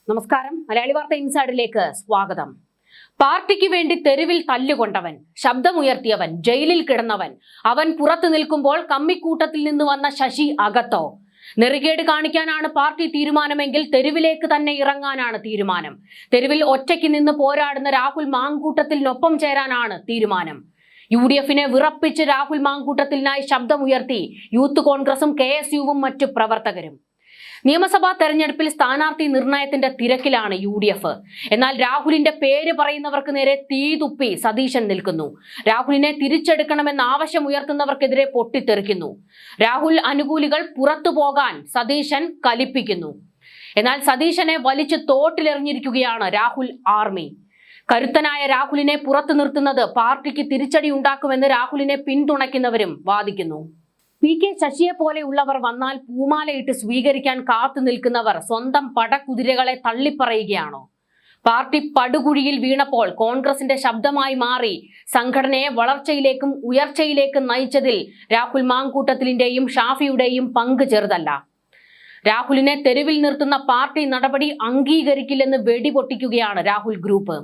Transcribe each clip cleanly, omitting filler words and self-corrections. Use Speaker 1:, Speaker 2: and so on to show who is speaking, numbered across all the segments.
Speaker 1: നമസ്കാരം. മലയാളി വാർത്ത ഇൻസൈഡിലേക്ക് സ്വാഗതം. പാർട്ടിക്ക് വേണ്ടി തെരുവിൽ തല്ലുകൊണ്ടവൻ, ശബ്ദമുയർത്തിയവൻ, ജയിലിൽ കിടന്നവൻ, അവൻ പുറത്തു നിൽക്കുമ്പോൾ കമ്മിക്കൂട്ടത്തിൽ നിന്ന് വന്ന ശശി അകത്തോ? നെറികേട് കാണിക്കാനാണ് പാർട്ടി തീരുമാനമെങ്കിൽ തെരുവിലേക്ക് തന്നെ ഇറങ്ങാനാണ് തീരുമാനം. തെരുവിൽ ഒറ്റയ്ക്ക് നിന്ന് പോരാടുന്ന രാഹുൽ മാങ്കൂട്ടത്തിനൊപ്പം ചേരാനാണ് തീരുമാനം. UDFനെ വിറപ്പിച്ച് രാഹുൽ മാങ്കൂട്ടത്തിനായി ശബ്ദമുയർത്തി യൂത്ത് കോൺഗ്രസും KSUവും മറ്റു പ്രവർത്തകരും. നിയമസഭാ തെരഞ്ഞെടുപ്പിൽ സ്ഥാനാർത്ഥി നിർണയത്തിന്റെ തിരക്കിലാണ് UDF. എന്നാൽ രാഹുലിന്റെ പേര് പറയുന്നവർക്ക് നേരെ തീ തുപ്പി സതീശൻ നിൽക്കുന്നു. രാഹുലിനെ തിരിച്ചെടുക്കണമെന്ന ആവശ്യമുയർത്തുന്നവർക്കെതിരെ പൊട്ടിത്തെറിക്കുന്നു. രാഹുൽ അനുകൂലികൾ പുറത്തു പോകാൻ സതീശൻ കലിപ്പിക്കുന്നു. എന്നാൽ സതീശനെ വലിച്ചു തോട്ടിലെറിഞ്ഞിരിക്കുകയാണ് രാഹുൽ ആർമി. കരുത്തനായ രാഹുലിനെ പുറത്തു നിർത്തുന്നത് പാർട്ടിക്ക് തിരിച്ചടി ഉണ്ടാക്കുമെന്ന് രാഹുലിനെ പിന്തുണയ്ക്കുന്നവരും വാദിക്കുന്നു. PK ശശിയെ പോലെയുള്ളവർ വന്നാൽ പൂമാലയിട്ട് സ്വീകരിക്കാൻ കാത്തു നിൽക്കുന്നവർ സ്വന്തം പടക്കുതിരകളെ തള്ളിപ്പറയുകയാണോ? പാർട്ടി പടുകുഴിയിൽ വീണപ്പോൾ കോൺഗ്രസിന്റെ ശബ്ദമായി മാറി സംഘടനയെ വളർച്ചയിലേക്കും ഉയർച്ചയിലേക്കും നയിച്ചതിൽ രാഹുൽ മാങ്കൂട്ടത്തിലിന്റെയും ഷാഫിയുടെയും പങ്ക് ചെറുതല്ല. രാഹുലിനെ തെരുവിൽ നിർത്തുന്ന പാർട്ടി നടപടി അംഗീകരിക്കില്ലെന്ന് വെടിപൊട്ടിക്കുകയാണ് രാഹുൽ ഗ്രൂപ്പ്.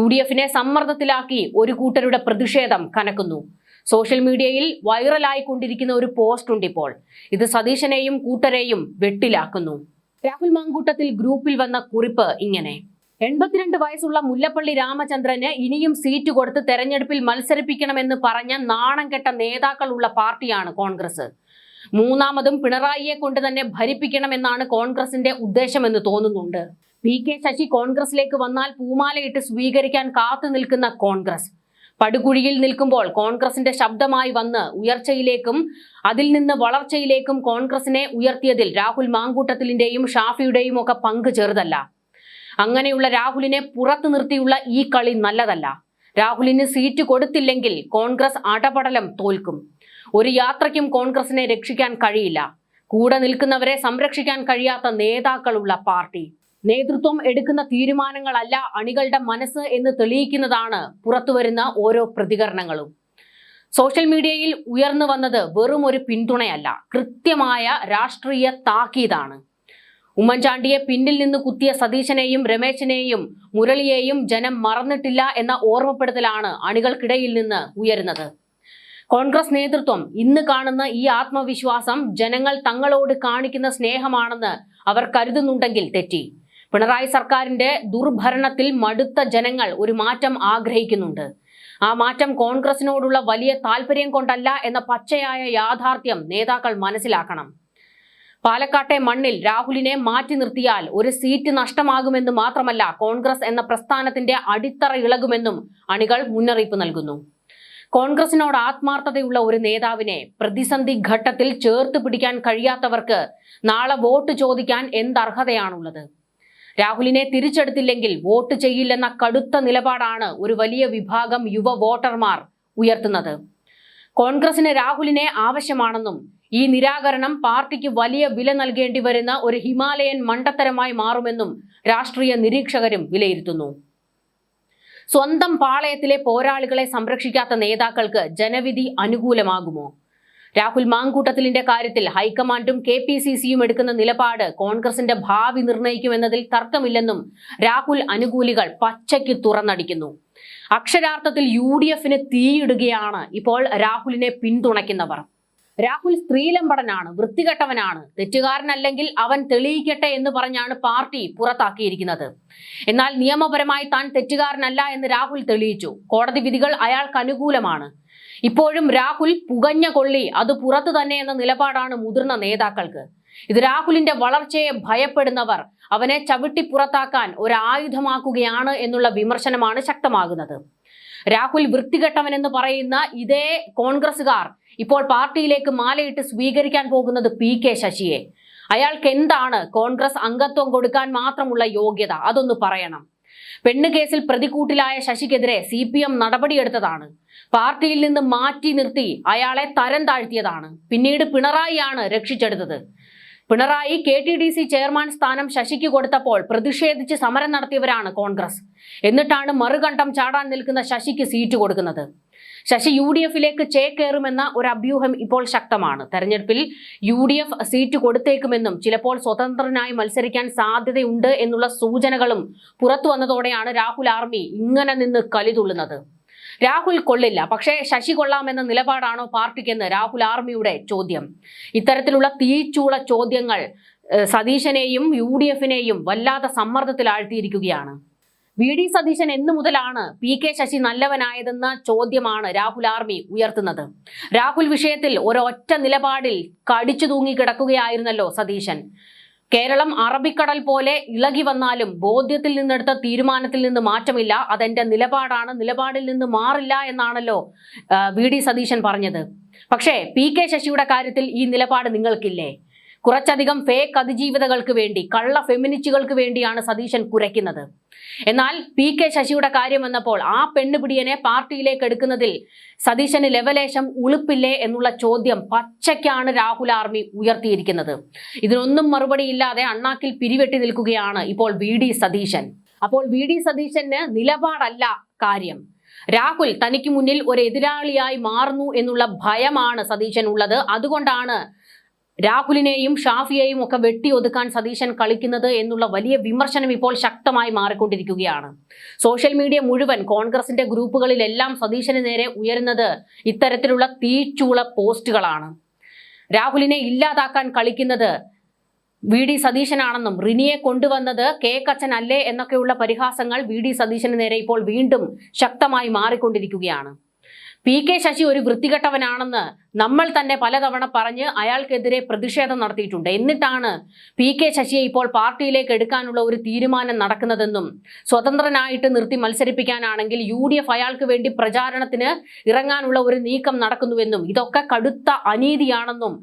Speaker 1: UDFനെ സമ്മർദ്ദത്തിലാക്കി ഒരു കൂട്ടരുടെ പ്രതിഷേധം കനക്കുന്നു. സോഷ്യൽ മീഡിയയിൽ വൈറലായിക്കൊണ്ടിരിക്കുന്ന ഒരു പോസ്റ്റ് ഉണ്ട് ഇപ്പോൾ. ഇത് സതീശനെയും കൂട്ടരെയും വെട്ടിലാക്കുന്നു. രാഹുൽ മാങ്കൂട്ടത്തിൽ ഗ്രൂപ്പിൽ വന്ന കുറിപ്പ് ഇങ്ങനെ: 82 വയസ്സുള്ള മുല്ലപ്പള്ളി രാമചന്ദ്രന് ഇനിയും സീറ്റ് കൊടുത്ത് തെരഞ്ഞെടുപ്പിൽ മത്സരിപ്പിക്കണമെന്ന് പറഞ്ഞ നാണം കെട്ട നേതാക്കളുള്ള പാർട്ടിയാണ് കോൺഗ്രസ്. മൂന്നാമതും പിണറായിയെ കൊണ്ട് തന്നെ ഭരിപ്പിക്കണമെന്നാണ് കോൺഗ്രസിന്റെ ഉദ്ദേശമെന്ന് തോന്നുന്നുണ്ട്. PK ശശി കോൺഗ്രസിലേക്ക് വന്നാൽ പൂമാലയിട്ട് സ്വീകരിക്കാൻ കാത്തു നിൽക്കുന്ന കോൺഗ്രസ് പടുകുഴിയിൽ നിൽക്കുമ്പോൾ കോൺഗ്രസിന്റെ ശബ്ദമായി വന്ന് ഉയർച്ചയിലേക്കും അതിൽ നിന്ന് വളർച്ചയിലേക്കും കോൺഗ്രസിനെ ഉയർത്തിയതിൽ രാഹുൽ മാങ്കൂട്ടത്തിലിന്റെയും ഷാഫിയുടെയും ഒക്കെ പങ്ക് ചെറുതല്ല. അങ്ങനെയുള്ള രാഹുലിനെ പുറത്തു നിർത്തിയുള്ള ഈ കളി നല്ലതല്ല. രാഹുലിന് സീറ്റ് കൊടുത്തില്ലെങ്കിൽ കോൺഗ്രസ് അടപടലം തോൽക്കും. ഒരു യാത്രയ്ക്കും കോൺഗ്രസിനെ രക്ഷിക്കാൻ കഴിയില്ല. കൂടെ നിൽക്കുന്നവരെ സംരക്ഷിക്കാൻ കഴിയാത്ത നേതാക്കളുള്ള പാർട്ടി. നേതൃത്വം എടുക്കുന്ന തീരുമാനങ്ങളല്ല അണികളുടെ മനസ്സ് എന്ന് തെളിയിക്കുന്നതാണ് പുറത്തുവരുന്ന ഓരോ പ്രതികരണങ്ങളും. സോഷ്യൽ മീഡിയയിൽ ഉയർന്നു വന്നത് വെറും ഒരു പിന്തുണയല്ല, കൃത്യമായ രാഷ്ട്രീയ താക്കീതാണ്. ഉമ്മൻചാണ്ടിയെ പിന്നിൽ നിന്ന് കുത്തിയ സതീശനെയും രമേശിനെയും മുരളിയെയും ജനം മറന്നിട്ടില്ല എന്ന ഓർമ്മപ്പെടുത്തലാണ് അണികൾക്കിടയിൽ നിന്ന് ഉയരുന്നത്. കോൺഗ്രസ് നേതൃത്വം ഇന്ന് കാണുന്ന ഈ ആത്മവിശ്വാസം ജനങ്ങൾ തങ്ങളോട് കാണിക്കുന്ന സ്നേഹമാണെന്ന് അവർ കരുതുന്നുണ്ടെങ്കിൽ തെറ്റി. പിണറായി സർക്കാരിന്റെ ദുർഭരണത്തിൽ മടുത്ത ജനങ്ങൾ ഒരു മാറ്റം ആഗ്രഹിക്കുന്നുണ്ട്. ആ മാറ്റം കോൺഗ്രസിനോടുള്ള വലിയ താല്പര്യം കൊണ്ടല്ല എന്ന പച്ചയായ യാഥാർത്ഥ്യം നേതാക്കൾ മനസ്സിലാക്കണം. പാലക്കാട്ടെ മണ്ണിൽ രാഹുലിനെ മാറ്റി നിർത്തിയാൽ ഒരു സീറ്റ് നഷ്ടമാകുമെന്ന് മാത്രമല്ല, കോൺഗ്രസ് എന്ന പ്രസ്ഥാനത്തിന്റെ അടിത്തറ ഇളകുമെന്നും അണികൾ മുന്നറിയിപ്പ് നൽകുന്നു. കോൺഗ്രസിനോട് ആത്മാർത്ഥതയുള്ള ഒരു നേതാവിനെ പ്രതിസന്ധി ഘട്ടത്തിൽ ചേർത്ത് പിടിക്കാൻ കഴിയാത്തവർക്ക് നാളെ വോട്ട് ചോദിക്കാൻ എന്തർഹതയാണുള്ളത്? രാഹുലിനെ തിരിച്ചെടുത്തില്ലെങ്കിൽ വോട്ട് ചെയ്യില്ലെന്ന കടുത്ത നിലപാടാണ് ഒരു വലിയ വിഭാഗം യുവ വോട്ടർമാർ ഉയർത്തുന്നത്. കോൺഗ്രസിന് രാഹുലിനെ ആവശ്യമാണെന്നും ഈ നിരാകരണം പാർട്ടിക്ക് വലിയ വില നൽകേണ്ടി വരുന്ന ഒരു ഹിമാലയൻ മണ്ടത്തരമായി മാറുമെന്നും രാഷ്ട്രീയ നിരീക്ഷകരും വിലയിരുത്തുന്നു. സ്വന്തം പാളയത്തിലെ പോരാളികളെ സംരക്ഷിക്കാത്ത നേതാക്കൾക്ക് ജനവിധി അനുകൂലമാകുമോ? രാഹുൽ മാങ്കൂട്ടത്തിലിന്റെ കാര്യത്തിൽ ഹൈക്കമാൻഡും KPCCയും എടുക്കുന്ന നിലപാട് കോൺഗ്രസിന്റെ ഭാവി നിർണ്ണയിക്കുമെന്നതിൽ തർക്കമില്ലെന്നും രാഹുൽ അനുകൂലികൾ പച്ചയ്ക്ക് തുറന്നടിക്കുന്നു. അക്ഷരാർത്ഥത്തിൽ UDFന് തീയിടുകയാണ് ഇപ്പോൾ രാഹുലിനെ പിന്തുണയ്ക്കുന്നവർ. രാഹുൽ സ്ത്രീലമ്പടനാണ്, വൃത്തികെട്ടവനാണ്, തെറ്റുകാരനല്ലെങ്കിൽ അവൻ തെളിയിക്കട്ടെ എന്ന് പറഞ്ഞാണ് പാർട്ടി പുറത്താക്കിയിരിക്കുന്നത്. എന്നാൽ നിയമപരമായി താൻ തെറ്റുകാരനല്ല എന്ന് രാഹുൽ തെളിയിച്ചു. കോടതി വിധികൾ അയാൾക്ക് അനുകൂലമാണ്. ഇപ്പോഴും രാഹുൽ പുകഞ്ഞ കൊള്ളി, അത് പുറത്തു തന്നെ എന്ന നിലപാടാണ് മുതിർന്ന നേതാക്കൾക്ക്. ഇത് രാഹുലിന്റെ വളർച്ചയെ ഭയപ്പെടുന്നവർ അവനെ ചവിട്ടി പുറത്താക്കാൻ ഒരു ആയുധമാക്കുകയാണ് എന്നുള്ള വിമർശനമാണ് ശക്തമാകുന്നത്. രാഹുൽ വൃത്തികെട്ടവനെന്ന് പറയുന്ന ഇതേ കോൺഗ്രസുകാർ ഇപ്പോൾ പാർട്ടിയിലേക്ക് മാലയിട്ട് സ്വീകരിക്കാൻ പോകുന്നത് PK ശശിയെ. അയാൾക്ക് എന്താണ് കോൺഗ്രസ് അംഗത്വം കൊടുക്കാൻ മാത്രമുള്ള യോഗ്യത? അതൊന്ന് പറയണം. പെണ്ണ് കേസിൽ പ്രതിക്കൂട്ടിലായ ശശിക്കെതിരെ CPM നടപടിയെടുത്തതാണ്. പാർട്ടിയിൽ നിന്ന് മാറ്റി നിർത്തി അയാളെ തരം താഴ്ത്തിയതാണ്. പിന്നീട് പിണറായിയാണ് രക്ഷിച്ചെടുത്തത്. പിണറായി KTDC ചെയർമാൻ സ്ഥാനം ശശിക്ക് കൊടുത്തപ്പോൾ പ്രതിഷേധിച്ച് സമരം നടത്തിയവരാണ് കോൺഗ്രസ്. എന്നിട്ടാണ് മറുകണ്ഠം ചാടാൻ നിൽക്കുന്ന ശശിക്ക് സീറ്റ് കൊടുക്കുന്നത്. ശശി UDF-ലേക്ക് ചേക്കേറുമെന്ന ഒരു അഭ്യൂഹം ഇപ്പോൾ ശക്തമാണ്. തെരഞ്ഞെടുപ്പിൽ UDF സീറ്റ് കൊടുത്തേക്കുമെന്നും ചിലപ്പോൾ സ്വതന്ത്രനായി മത്സരിക്കാൻ സാധ്യതയുണ്ട് എന്നുള്ള സൂചനകളും പുറത്തു വന്നതോടെയാണ് രാഹുൽ ആർമി ഇങ്ങനെ നിന്ന് കലിതുള്ളുന്നത്. രാഹുൽ കൊള്ളില്ല, പക്ഷേ ശശി കൊള്ളാമെന്ന നിലപാടാണോ പാർട്ടിക്കെന്ന് രാഹുൽ ആർമിയുടെ ചോദ്യം. ഇത്തരത്തിലുള്ള തീച്ചൂള ചോദ്യങ്ങൾ സതീശനെയും UDF-നെയും വല്ലാതെ സമ്മർദ്ദത്തിലാഴ്ത്തിയിരിക്കുകയാണ്. VD സതീശൻ എന്നു മുതലാണ് PK ശശി നല്ലവനായതെന്ന ചോദ്യമാണ് രാഹുൽ ആർമി ഉയർത്തുന്നത്. രാഹുൽ വിഷയത്തിൽ ഒരൊറ്റ നിലപാടിൽ കടിച്ചു തൂങ്ങി കിടക്കുകയായിരുന്നല്ലോ സതീശൻ. കേരളം അറബിക്കടൽ പോലെ ഇളകി വന്നാലും ബോധ്യത്തിൽ നിന്നെടുത്ത തീരുമാനത്തിൽ നിന്ന് മാറ്റമില്ല, അതെന്റെ നിലപാടാണ്, നിലപാടിൽ നിന്ന് മാറില്ല എന്നാണല്ലോ VD സതീശൻ പറഞ്ഞത്. പക്ഷേ PK ശശിയുടെ കാര്യത്തിൽ ഈ നിലപാട് നിങ്ങൾക്കില്ലേ? കുറച്ചധികം ഫേക്ക് അതിജീവിതകൾക്ക് വേണ്ടി, കള്ള ഫെമിനിസ്റ്റുകൾക്ക് വേണ്ടിയാണ് സതീശൻ കുരയ്ക്കുന്നത്. എന്നാൽ PK ശശിയുടെ കാര്യം വന്നപ്പോൾ ആ പെണ്ണുപിടിയനെ പാർട്ടിയിലേക്ക് എടുക്കുന്നതിൽ സതീശന് ലെവലേശം ഉളുപ്പില്ലേ എന്നുള്ള ചോദ്യം പച്ചയ്ക്കാണ് രാഹുൽ ആർമി ഉയർത്തിയിരിക്കുന്നത്. ഇതിനൊന്നും മറുപടിയില്ലാതെ അണ്ണാക്കിൽ പിരിവെട്ടി നിൽക്കുകയാണ് ഇപ്പോൾ VD സതീശൻ. അപ്പോൾ VD സതീശന് നിലപാടല്ല കാര്യം, രാഹുൽ തനിക്ക് മുന്നിൽ ഒരു എതിരാളിയായി മാറുന്നു എന്നുള്ള ഭയമാണ് സതീശൻ ഉള്ളത്. അതുകൊണ്ടാണ് രാഹുലിനെയും ഷാഫിയെയും ഒക്കെ വെട്ടിയൊതുക്കാൻ സതീശൻ കളിക്കുന്നത് എന്നുള്ള വലിയ വിമർശനം ഇപ്പോൾ ശക്തമായി മാറിക്കൊണ്ടിരിക്കുകയാണ്. സോഷ്യൽ മീഡിയ മുഴുവൻ കോൺഗ്രസിന്റെ ഗ്രൂപ്പുകളിലെല്ലാം സതീശന് നേരെ ഉയരുന്നത് ഇത്തരത്തിലുള്ള തീച്ചൂള പോസ്റ്റുകളാണ്. രാഹുലിനെ ഇല്ലാതാക്കാൻ കളിക്കുന്നത് VD സതീശനാണെന്നും റിനിയെ കൊണ്ടുവന്നത് കച്ചൻ അല്ലേ എന്നൊക്കെയുള്ള പരിഹാസങ്ങൾ VD സതീശന് നേരെ ഇപ്പോൾ വീണ്ടും ശക്തമായി മാറിക്കൊണ്ടിരിക്കുകയാണ്. PK ശശി ഒരു വൃത്തികെട്ടവനാണെന്ന് നമ്മൾ തന്നെ പലതവണ പറഞ്ഞ് അയാൾക്കെതിരെ പ്രതിഷേധം നടത്തിയിട്ടുണ്ട്. എന്നിട്ടാണ് PK ശശിയെ ഇപ്പോൾ പാർട്ടിയിലേക്ക് എടുക്കാനുള്ള ഒരു തീരുമാനം നടക്കുന്നതെന്നും സ്വതന്ത്രനായിട്ട് നിർത്തി മത്സരിപ്പിക്കാനാണെങ്കിൽ UDF അയാൾക്ക് വേണ്ടി പ്രചാരണത്തിന് ഇറങ്ങാനുള്ള ഒരു നീക്കം നടക്കുന്നുവെന്നും ഇതൊക്കെ കടുത്ത അനീതിയാണെന്നും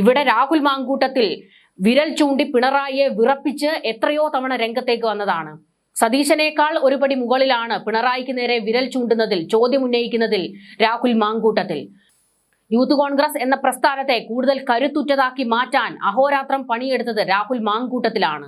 Speaker 1: ഇവിടെ രാഹുൽ മാങ്കൂട്ടത്തിൽ വിരൽ ചൂണ്ടി പിണറായിയെ വിറപ്പിച്ച് എത്രയോ തവണ രംഗത്തേക്ക് വന്നതാണ്. സതീശനേക്കാൾ ഒരുപടി മുകളിലാണ് പിണറായിക്ക് നേരെ വിരൽ ചൂണ്ടുന്നതിൽ, ചോദ്യമുന്നയിക്കുന്നതിൽ രാഹുൽ മാങ്കൂട്ടത്തിൽ. യൂത്ത് കോൺഗ്രസ് എന്ന പ്രസ്ഥാനത്തെ കൂടുതൽ കരുത്തുറ്റതാക്കി മാറ്റാൻ അഹോരാത്രം പണിയെടുത്തത് രാഹുൽ മാങ്കൂട്ടത്തിലാണ്.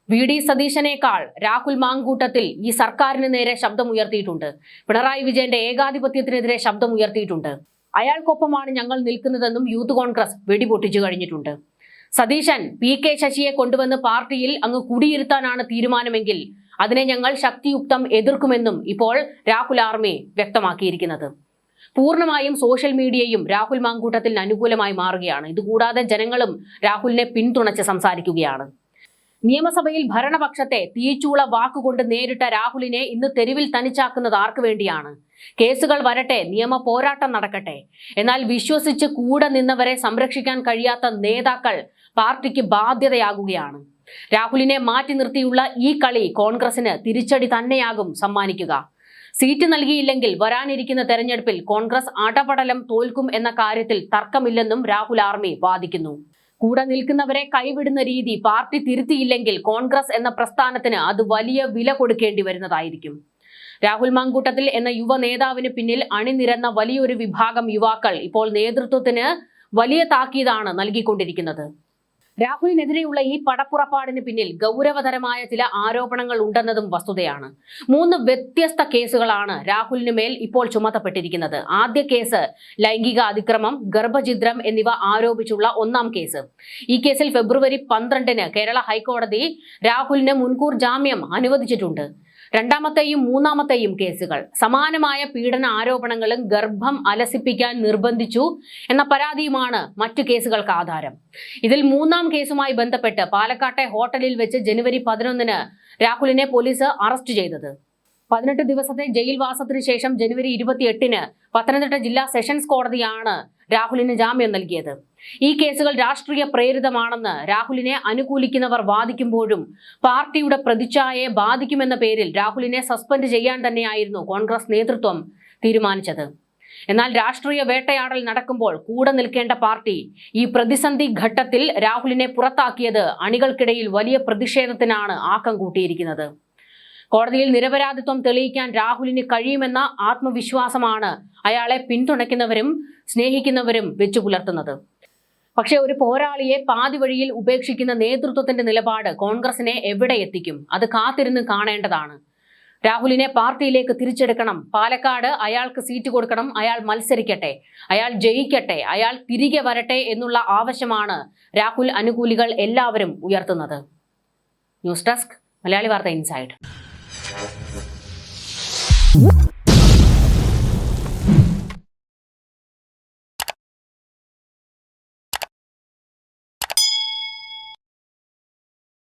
Speaker 1: VD സതീശനേക്കാൾ രാഹുൽ മാങ്കൂട്ടത്തിൽ ഈ സർക്കാരിന് നേരെ ശബ്ദമുയർത്തിയിട്ടുണ്ട്. പിണറായി വിജയന്റെ ഏകാധിപത്യത്തിനെതിരെ ശബ്ദമുയർത്തിയിട്ടുണ്ട്. അയാൾക്കൊപ്പമാണ് ഞങ്ങൾ നിൽക്കുന്നതെന്നും യൂത്ത് കോൺഗ്രസ് വെടിപൊട്ടിച്ചു കഴിഞ്ഞിട്ടുണ്ട്. സതീശൻ PK ശശിയെ കൊണ്ടുവന്ന് പാർട്ടിയിൽ അങ്ങ് കുടിയിരുത്താനാണ് തീരുമാനമെങ്കിൽ അതിനെ ഞങ്ങൾ ശക്തിയുക്തം എതിർക്കുമെന്നും ഇപ്പോൾ രാഹുൽ ആർമി വ്യക്തമാക്കിയിരിക്കുന്നത്. പൂർണ്ണമായും സോഷ്യൽ മീഡിയയും രാഹുൽ മാങ്കൂട്ടത്തിന് അനുകൂലമായി മാറുകയാണ്. ഇതുകൂടാതെ ജനങ്ങളും രാഹുലിനെ പിന്തുണച്ച് സംസാരിക്കുകയാണ്. നിയമസഭയിൽ ഭരണപക്ഷത്തെ തീച്ചൂള വാക്കുകൊണ്ട് നേരിട്ട രാഹുലിനെ ഇന്ന് തെരുവിൽ തനിച്ചാക്കുന്നത് ആർക്കു വേണ്ടിയാണ്? കേസുകൾ വരട്ടെ, നിയമ പോരാട്ടം നടക്കട്ടെ. എന്നാൽ വിശ്വസിച്ച് കൂടെ നിന്നവരെ സംരക്ഷിക്കാൻ കഴിയാത്ത നേതാക്കൾ പാർട്ടിക്ക് ബാധ്യതയാകുകയാണ്. രാഹുലിനെ മാറ്റി നിർത്തിയുള്ള ഈ കളി കോൺഗ്രസിന് തിരിച്ചടി തന്നെയാകും സമ്മാനിക്കുക. സീറ്റ് നൽകിയില്ലെങ്കിൽ വരാനിരിക്കുന്ന തെരഞ്ഞെടുപ്പിൽ കോൺഗ്രസ് അടപടലം തോൽക്കും എന്ന കാര്യത്തിൽ തർക്കമില്ലെന്നും രാഹുൽ ആർമി വാദിക്കുന്നു. കൂടെ നിൽക്കുന്നവരെ കൈവിടുന്ന രീതി പാർട്ടി തിരുത്തിയില്ലെങ്കിൽ കോൺഗ്രസ് എന്ന പ്രസ്ഥാനത്തിന് അത് വലിയ വില കൊടുക്കേണ്ടി വരുന്നതായിരിക്കും. രാഹുൽ മാങ്കൂട്ടത്തിൽ എന്ന യുവ നേതാവിന് പിന്നിൽ അണിനിരന്ന വലിയൊരു വിഭാഗം യുവാക്കൾ ഇപ്പോൾ നേതൃത്വത്തിന് വലിയ താക്കീതാണ് നൽകിക്കൊണ്ടിരിക്കുന്നത്. രാഹുലിനെതിരെയുള്ള ഈ പടപ്പുറപ്പാടിന് പിന്നിൽ ഗൗരവതരമായ ചില ആരോപണങ്ങൾ ഉണ്ടെന്നതും വസ്തുതയാണ്. 3 വ്യത്യസ്ത കേസുകളാണ് രാഹുലിന് മേൽ ഇപ്പോൾ ചുമത്തപ്പെട്ടിരിക്കുന്നത്. ആദ്യ കേസ് ലൈംഗിക അതിക്രമം, ഗർഭഛിദ്രം എന്നിവ ആരോപിച്ചുള്ള 1-ാം കേസ്. ഈ കേസിൽ ഫെബ്രുവരി 12-ന് കേരള ഹൈക്കോടതി രാഹുലിന് മുൻകൂർ ജാമ്യം അനുവദിച്ചിട്ടുണ്ട്. 2-ാമത്തെയും 3-ാമത്തെയും കേസുകൾ സമാനമായ പീഡന ആരോപണങ്ങളും ഗർഭം അലസിപ്പിക്കാൻ നിർബന്ധിച്ചു എന്ന പരാതിയുമാണ് മറ്റു കേസുകൾക്ക് ആധാരം. ഇതിൽ 3-ാം കേസുമായി ബന്ധപ്പെട്ട് പാലക്കാട്ടെ ഹോട്ടലിൽ വെച്ച് ജനുവരി 11-ന് രാഹുലിനെ പോലീസ് അറസ്റ്റ് ചെയ്തത്. 18 ദിവസത്തെ ജയിൽവാസത്തിന് ശേഷം ജനുവരി 28-ന് പത്തനംതിട്ട ജില്ലാ സെഷൻസ് കോടതിയാണ് രാഹുലിന് ജാമ്യം നൽകിയത്. ഈ കേസുകൾ രാഷ്ട്രീയ പ്രേരിതമാണെന്ന് രാഹുലിനെ അനുകൂലിക്കുന്നവർ വാദിക്കുമ്പോഴും പാർട്ടിയുടെ പ്രതിച്ഛായയെ ബാധിക്കുമെന്ന പേരിൽ രാഹുലിനെ സസ്പെൻഡ് ചെയ്യാൻ തന്നെയായിരുന്നു കോൺഗ്രസ് നേതൃത്വം തീരുമാനിച്ചത്. എന്നാൽ രാഷ്ട്രീയ വേട്ടയാടൽ നടക്കുമ്പോൾ കൂടെ നിൽക്കേണ്ട പാർട്ടി ഈ പ്രതിസന്ധി ഘട്ടത്തിൽ രാഹുലിനെ പുറത്താക്കിയത് അണികൾക്കിടയിൽ വലിയ പ്രതിഷേധത്തിനാണ് ആക്കം കൂട്ടിയിരിക്കുന്നത്. കോടതിയിൽ നിരപരാധിത്വം തെളിയിക്കാൻ രാഹുലിന് കഴിയുമെന്ന ആത്മവിശ്വാസമാണ് അയാളെ പിന്തുണയ്ക്കുന്നവരും സ്നേഹിക്കുന്നവരും വെച്ചു പുലർത്തുന്നത്. പക്ഷേ ഒരു പോരാളിയെ പാതി വഴിയിൽ ഉപേക്ഷിക്കുന്ന നേതൃത്വത്തിന്റെ നിലപാട് കോൺഗ്രസിനെ എവിടെ എത്തിക്കും? അത് കാത്തിരുന്ന് കാണേണ്ടതാണ്. രാഹുലിനെ പാർട്ടിയിലേക്ക് തിരിച്ചെടുക്കണം, പാലക്കാട് അയാൾക്ക് സീറ്റ് കൊടുക്കണം, അയാൾ മത്സരിക്കട്ടെ, അയാൾ ജയിക്കട്ടെ, അയാൾ തിരികെ വരട്ടെ എന്നുള്ള ആവശ്യമാണ് രാഹുൽ അനുകൂലികൾ എല്ലാവരും ഉയർത്തുന്നത്. ന്യൂസ് ഡെസ്ക്, മലയാളി വാർത്ത ഇൻസൈഡ്.